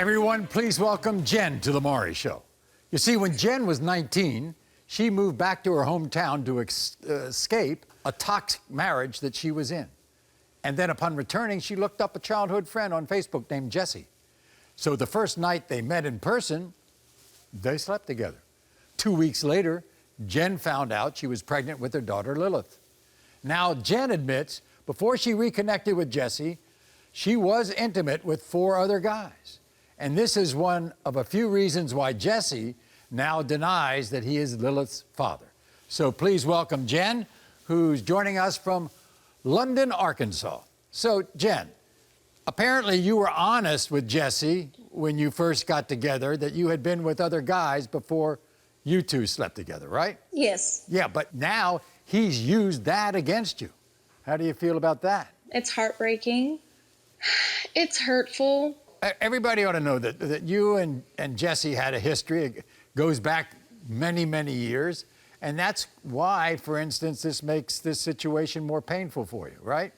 Everyone, please welcome Jen to the Maury Show. You see, when Jen was 19, she moved back to her hometown to escape a toxic marriage that she was in. And then upon returning, she looked up a childhood friend on Facebook named Jessie. So the first night they met in person, they slept together. 2 weeks later, Jen found out she was pregnant with her daughter, Lilith. Now, Jen admits before she reconnected with Jessie, she was intimate with 4 other guys. And this is one of a few reasons why Jessie now denies that he is Lilith's father. So please welcome Jen, who's joining us from London, Arkansas. So, Jen, apparently you were honest with Jessie when you first got together that you had been with other guys before you two slept together, right? Yes. Yeah, but now he's used that against you. How do you feel about that? It's heartbreaking. It's hurtful. Everybody ought to know that you and Jessie had a history. It goes back many, many years. And that's why, for instance, this makes this situation more painful for you, right?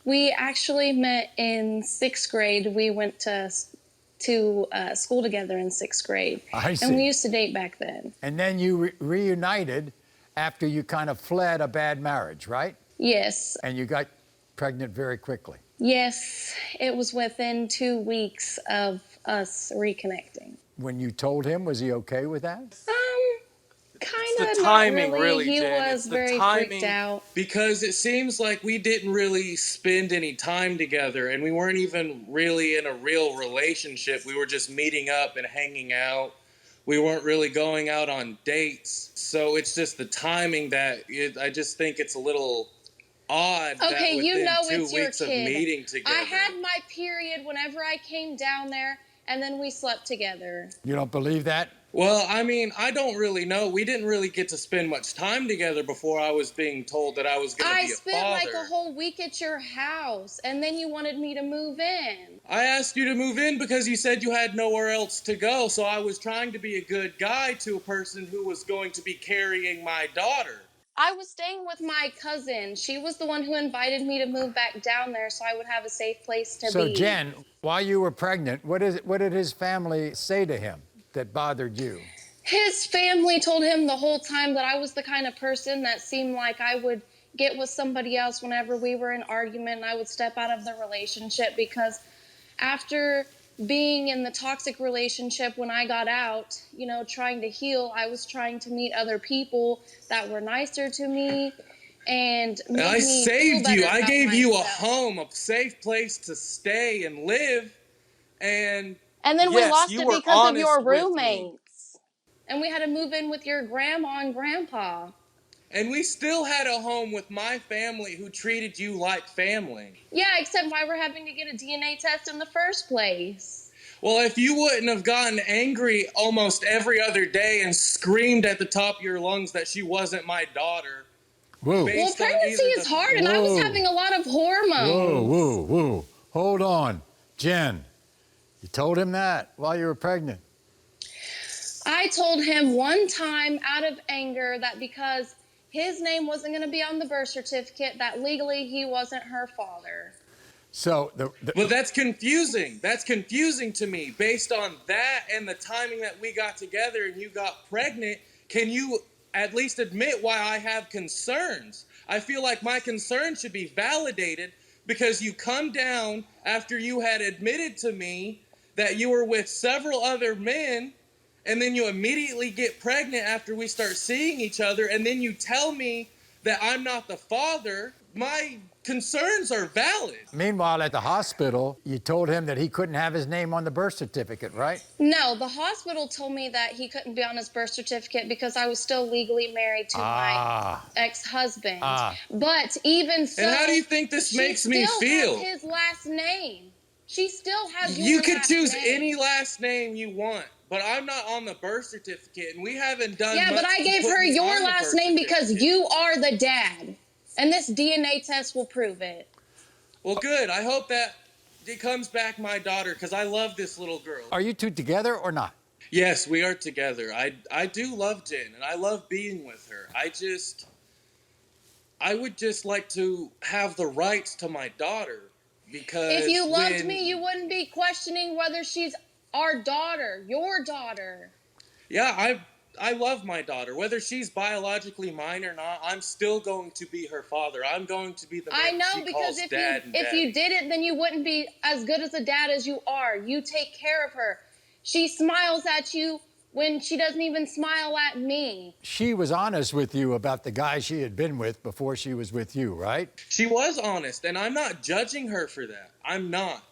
We actually met in 6th grade. We went to school together in 6th grade. I see. And we used to date back then. And then you reunited after you kind of fled a bad marriage, right? Yes. And you got pregnant very quickly. Yes. It was within 2 weeks of us reconnecting. When you told him, was he okay with that? Kind of the timing, not really. He Jen. was It's the very timing, freaked out. because it seems like we didn't really spend any time together, and we weren't even really in a real relationship. We were just meeting up and hanging out. We weren't really going out on dates. So it's just the timing that I just think it's a little odd. Okay, that you know within 2 it's your weeks of kid. meeting together. I had my period whenever I came down there, and then we slept together. You don't believe that? Well, I mean, I don't really know. We didn't really get to spend much time together before I was being told that I was going to be a father. I spent like a whole week at your house, and then you wanted me to move in. I asked you to move in because you said you had nowhere else to go, so I was trying to be a good guy to a person who was going to be carrying my daughter. I was staying with my cousin. She was the one who invited me to move back down there so I would have a safe place to be. So, Jen, while you were pregnant, what did his family say to him that bothered you? His family told him the whole time that I was the kind of person that seemed like I would get with somebody else whenever we were in argument, and I would step out of the relationship because after being in the toxic relationship when I got out, you know, trying to heal, I was trying to meet other people that were nicer to me and make I me saved feel you. better I about gave you a myself. home, a safe place to stay and live, and then we yes, lost you it were because of your honest with me. roommates. And we had to move in with your grandma and grandpa. And we still had a home with my family who treated you like family. Yeah, except why we're having to get a DNA test in the first place. Well, if you wouldn't have gotten angry almost every other day and screamed at the top of your lungs that she wasn't my daughter. Whoa. Well, pregnancy is hard, and I was having a lot of hormones. Whoa. Hold on. Jen, you told him that while you were pregnant. I told him one time out of anger that because his name wasn't going to be on the birth certificate, that legally he wasn't her father. So, Well, that's confusing. That's confusing to me. Based on that and the timing that we got together and you got pregnant, can you at least admit why I have concerns? I feel like my concerns should be validated because you come down after you had admitted to me that you were with several other men, and then you immediately get pregnant after we start seeing each other, and then you tell me that I'm not the father. My concerns are valid. Meanwhile, at the hospital, you told him that he couldn't have his name on the birth certificate, right? No, the hospital told me that he couldn't be on his birth certificate because I was still legally married to my ex-husband. But even so, and how do you think this makes me feel? Has his last name. She still has your You could last choose name. any last name you want, but I'm not on the birth certificate, and we haven't done Yeah, much but I to gave put her me your on the last birth name because certificate. you are the dad. And this DNA test will prove it. Well, good. I hope that it comes back my daughter, because I love this little girl. Are you two together or not? Yes, we are together. I do love Jen, and I love being with her. I would just like to have the rights to my daughter, because If you loved me, you wouldn't be questioning whether she's Our daughter, your daughter. Yeah, I love my daughter. Whether she's biologically mine or not, I'm still going to be her father. I'm going to be the man I know, she because calls dad and if daddy. you didn't, then you wouldn't be as good as a dad as you are. You take care of her. She smiles at you when she doesn't even smile at me. She was honest with you about the guy she had been with before she was with you, right? She was honest, and I'm not judging her for that. I'm not.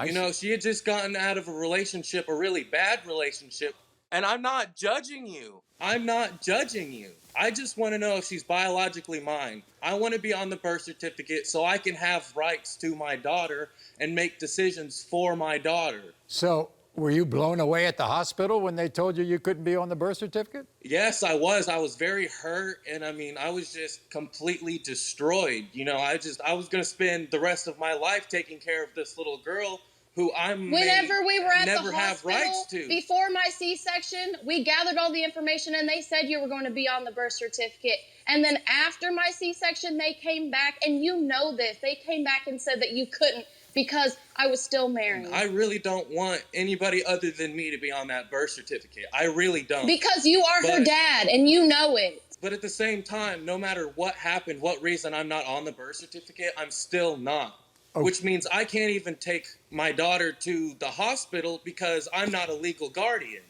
You know, she had just gotten out of a relationship, a really bad relationship, and I'm not judging you. I'm not judging you. I just want to know if she's biologically mine. I want to be on the birth certificate so I can have rights to my daughter and make decisions for my daughter. So, were you blown away at the hospital when they told you you couldn't be on the birth certificate? Yes, I was. I was very hurt, and I mean, I was just completely destroyed. You know, I was going to spend the rest of my life taking care of this little girl who Whenever we were at never the have rights hospital to. before my C-section, we gathered all the information and they said you were going to be on the birth certificate. And then after my C-section, they came back, and you know this, they came back and said that you couldn't because I was still married. I really don't want anybody other than me to be on that birth certificate. I really don't. Because you are her dad, and you know it. But at the same time, no matter what happened, what reason I'm not on the birth certificate, I'm still not. Oh. Which means I can't even take my daughter to the hospital because I'm not a legal guardian.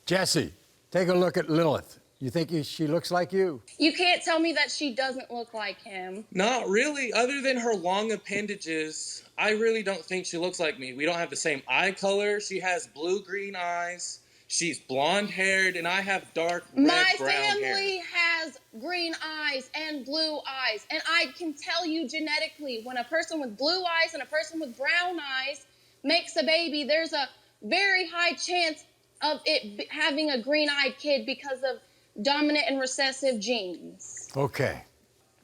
Jessie, take a look at Lilith. You think she looks like you? You can't tell me that she doesn't look like him. Not really. Other than her long appendages, I really don't think she looks like me. We don't have the same eye color. She has blue-green eyes. She's blonde-haired, and I have dark red-brown hair. My family has green eyes and blue eyes, and I can tell you genetically, when a person with blue eyes and a person with brown eyes makes a baby, there's a very high chance of it having a green-eyed kid because of dominant and recessive genes. Okay.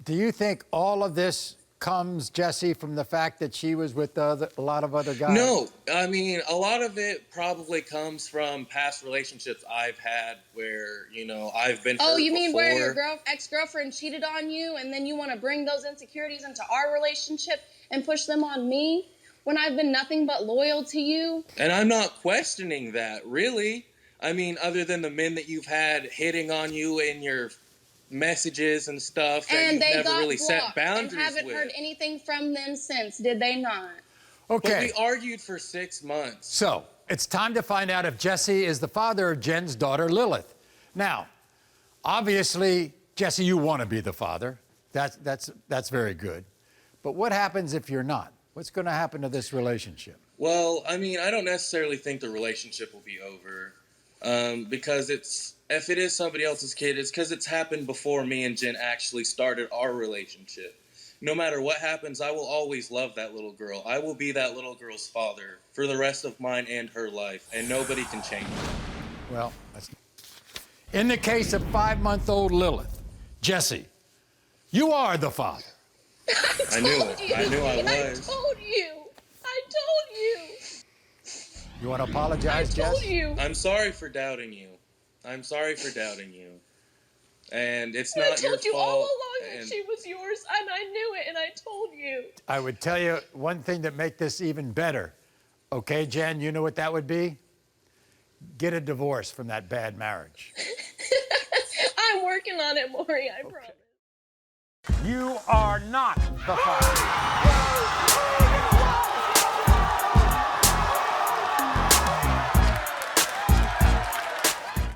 Do you think all of this comes, Jessie, from the fact that she was with a lot of other guys? No. I mean, a lot of it probably comes from past relationships I've had where, you know, I've been hurt Oh, you mean before. where your ex-girlfriend cheated on you, and then you want to bring those insecurities into our relationship and push them on me when I've been nothing but loyal to you? And I'm not questioning that, really. I mean, other than the men that you've had hitting on you in your messages and stuff that And you've they never got really set blocked boundaries and haven't with. heard anything from them since, did they not? But Okay. we argued for 6 months. So, it's time to find out if Jessie is the father of Jen's daughter, Lilith. Now, obviously, Jessie, you want to be the father. That's very good. But what happens if you're not? What's going to happen to this relationship? Well, I mean, I don't necessarily think the relationship will be over because if it is somebody else's kid, it's because it's happened before me and Jen actually started our relationship. No matter what happens, I will always love that little girl. I will be that little girl's father for the rest of mine and her life, and nobody can change it. Well, in the case of 5-month-old Lilith, Jessie, you are the father. I knew it. I knew I was. I told you. I told you. You want to apologize, Jess? I told you. I'm sorry for doubting you. I'm sorry for doubting you. And it's not your fault. I told you all along that and- she was yours, and I knew it, and I told you. I would tell you one thing that make this even better. Okay, Jen, you know what that would be? Get a divorce from that bad marriage. I'm working on it, Maury, I promise. You are not the father.